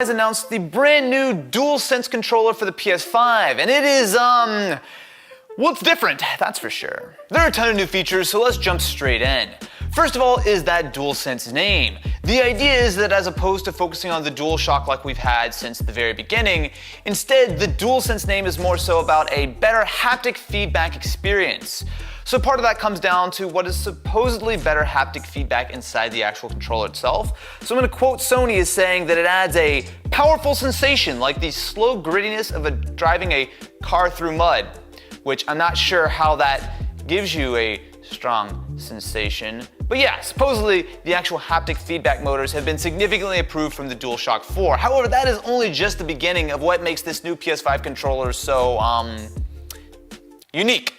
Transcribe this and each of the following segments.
has announced the brand new DualSense controller for the PS5, and it is, well, it's different, that's for sure. There are a ton of new features, so let's jump straight in. First of all is that DualSense name. The idea is that as opposed to focusing on the DualShock like we've had since the very beginning, instead the DualSense name is more so about a better haptic feedback experience. So part of that comes down to what is supposedly better haptic feedback inside the actual controller itself. So I'm going to quote Sony as saying that it adds a powerful sensation like the slow grittiness of driving a car through mud, which I'm not sure how that gives you a strong sensation. But yeah, supposedly the actual haptic feedback motors have been significantly improved from the DualShock 4. However, that is only just the beginning of what makes this new PS5 controller so, unique.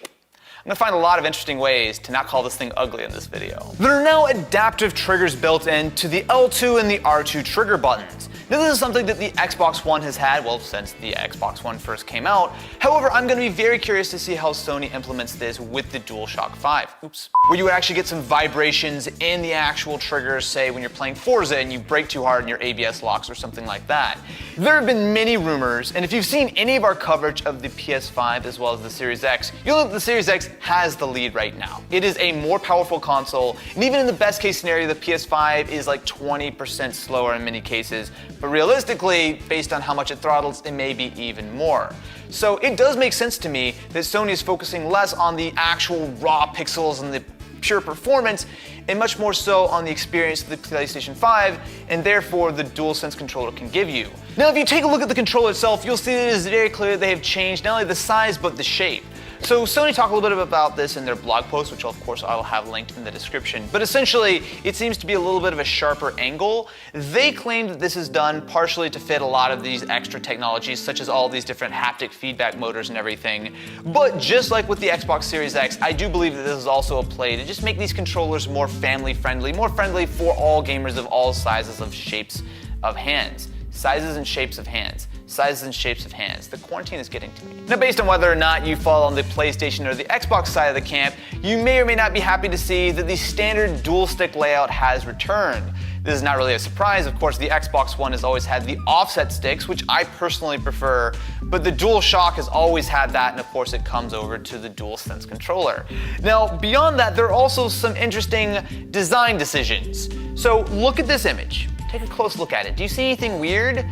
I'm gonna find a lot of interesting ways to not call this thing ugly in this video. There are now adaptive triggers built into the L2 and the R2 trigger buttons. Now this is something that the Xbox One has had, well, since the Xbox One first came out. However, I'm gonna be very curious to see how Sony implements this with the DualShock 5. Oops. Where you would actually get some vibrations in the actual triggers, say when you're playing Forza and you brake too hard and your ABS locks or something like that. There have been many rumors, and if you've seen any of our coverage of the PS5 as well as the Series X, you'll know that the Series X has the lead right now. It is a more powerful console, and even in the best case scenario, the PS5 is like 20% slower in many cases. But realistically, based on how much it throttles, it may be even more. So it does make sense to me that Sony is focusing less on the actual raw pixels and the pure performance, and much more so on the experience that the PlayStation 5 and therefore the DualSense controller can give you. Now, if you take a look at the controller itself, you'll see that it is very clear that they have changed not only the size but the shape. So Sony talked a little bit about this in their blog post, which of course I will have linked in the description. But essentially, it seems to be a little bit of a sharper angle. They claim that this is done partially to fit a lot of these extra technologies, such as all these different haptic feedback motors and everything. But just like with the Xbox Series X, I do believe that this is also a play to just make these controllers more family friendly, more friendly for all gamers of all sizes of shapes of hands. Sizes and shapes of hands. Sizes and shapes of hands. The quarantine is getting to me. Now, based on whether or not you fall on the PlayStation or the Xbox side of the camp, you may or may not be happy to see that the standard dual stick layout has returned. This is not really a surprise. Of course, the Xbox One has always had the offset sticks, which I personally prefer, but the DualShock has always had that, and of course it comes over to the DualSense controller. Now, beyond that, there are also some interesting design decisions. So look at this image. Take a close look at it. Do you see anything weird?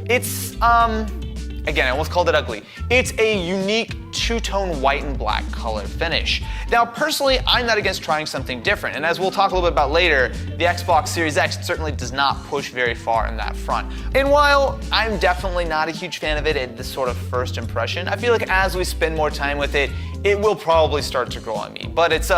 It's, again, I almost called it ugly. It's a unique two-tone white and black color finish. Now, personally, I'm not against trying something different, and as we'll talk a little bit about later, the Xbox Series X certainly does not push very far in that front. And while I'm definitely not a huge fan of it at this sort of first impression, I feel like as we spend more time with it, it will probably start to grow on me. But it's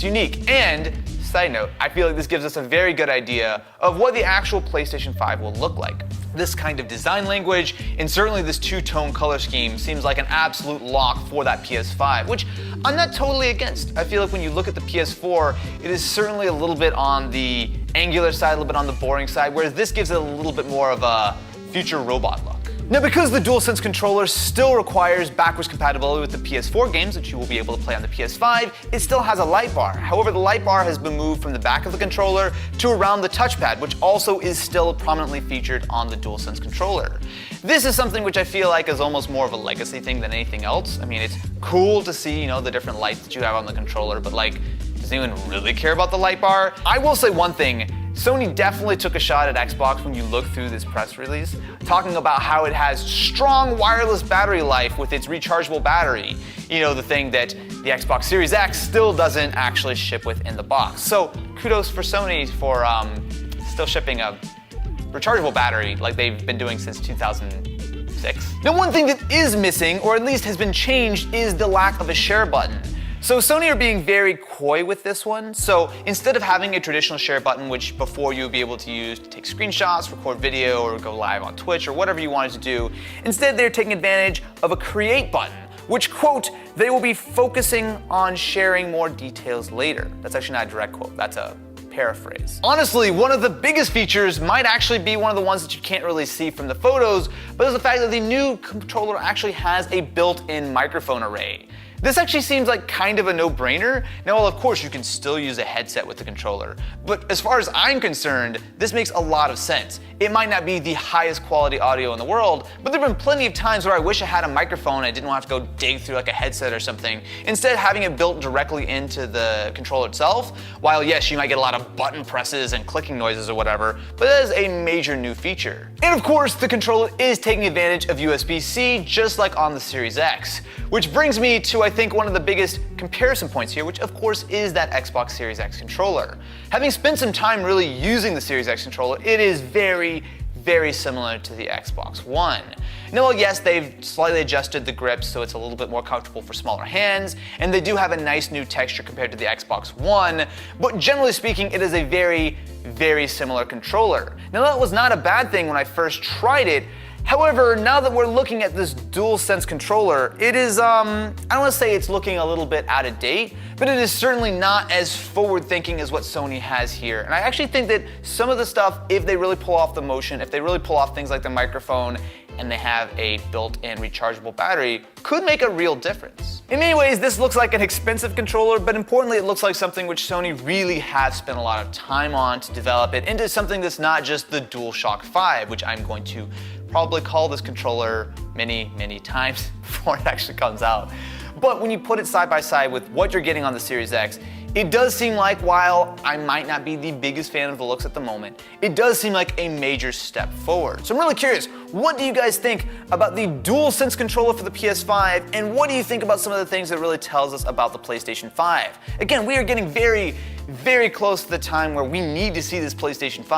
unique, and side note, I feel like this gives us a very good idea of what the actual PlayStation 5 will look like. This kind of design language, and certainly this two-tone color scheme, seems like an absolute lock for that PS5, which I'm not totally against. I feel like when you look at the PS4, it is certainly a little bit on the angular side, a little bit on the boring side, whereas this gives it a little bit more of a future robot look. Now, because the DualSense controller still requires backwards compatibility with the PS4 games, which you will be able to play on the PS5, it still has a light bar. However, the light bar has been moved from the back of the controller to around the touchpad, which also is still prominently featured on the DualSense controller. This is something which I feel like is almost more of a legacy thing than anything else. I mean, it's cool to see, you know, the different lights that you have on the controller, but like, does anyone really care about the light bar? I will say one thing. Sony definitely took a shot at Xbox when you look through this press release, talking about how it has strong wireless battery life with its rechargeable battery. You know, the thing that the Xbox Series X still doesn't actually ship with in the box. So kudos for Sony for still shipping a rechargeable battery like they've been doing since 2006. Now, one thing that is missing, or at least has been changed, is the lack of a share button. So Sony are being very coy with this one. So instead of having a traditional share button, which before you would be able to use to take screenshots, record video, or go live on Twitch, or whatever you wanted to do, instead they're taking advantage of a create button, which, quote, they will be focusing on sharing more details later. That's actually not a direct quote, that's a paraphrase. Honestly, one of the biggest features might actually be one of the ones that you can't really see from the photos, but is the fact that the new controller actually has a built-in microphone array. This actually seems like kind of a no-brainer. Now, well, of course, you can still use a headset with the controller, but as far as I'm concerned, this makes a lot of sense. It might not be the highest quality audio in the world, but there have been plenty of times where I wish I had a microphone and I didn't want to have to go dig through like a headset or something. Instead, having it built directly into the controller itself, while yes, you might get a lot of button presses and clicking noises or whatever, but that is a major new feature. And of course, the controller is taking advantage of USB-C just like on the Series X, which brings me to I think one of the biggest comparison points here, which of course is that Xbox Series X controller. Having spent some time really using the Series X controller, it is very similar to the Xbox One. Now, well, yes, they've slightly adjusted the grip so it's a little bit more comfortable for smaller hands, and they do have a nice new texture compared to the Xbox One, but generally speaking, it is a very similar controller. Now, that was not a bad thing when I first tried it. However, now that we're looking at this DualSense controller, it is, I don't want to say it's looking a little bit out of date, but it is certainly not as forward-thinking as what Sony has here. And I actually think that some of the stuff, if they really pull off the motion, if they really pull off things like the microphone, and they have a built-in rechargeable battery, could make a real difference. In many ways, this looks like an expensive controller, but importantly, it looks like something which Sony really has spent a lot of time on to develop it into something that's not just the DualShock 5, which I'm going to probably call this controller many times before it actually comes out. But when you put it side by side with what you're getting on the Series X, it does seem like, while I might not be the biggest fan of the looks at the moment, it does seem like a major step forward. So I'm really curious, what do you guys think about the DualSense controller for the PS5, and what do you think about some of the things that really tells us about the PlayStation 5? Again, we are getting very close to the time where we need to see this PlayStation 5.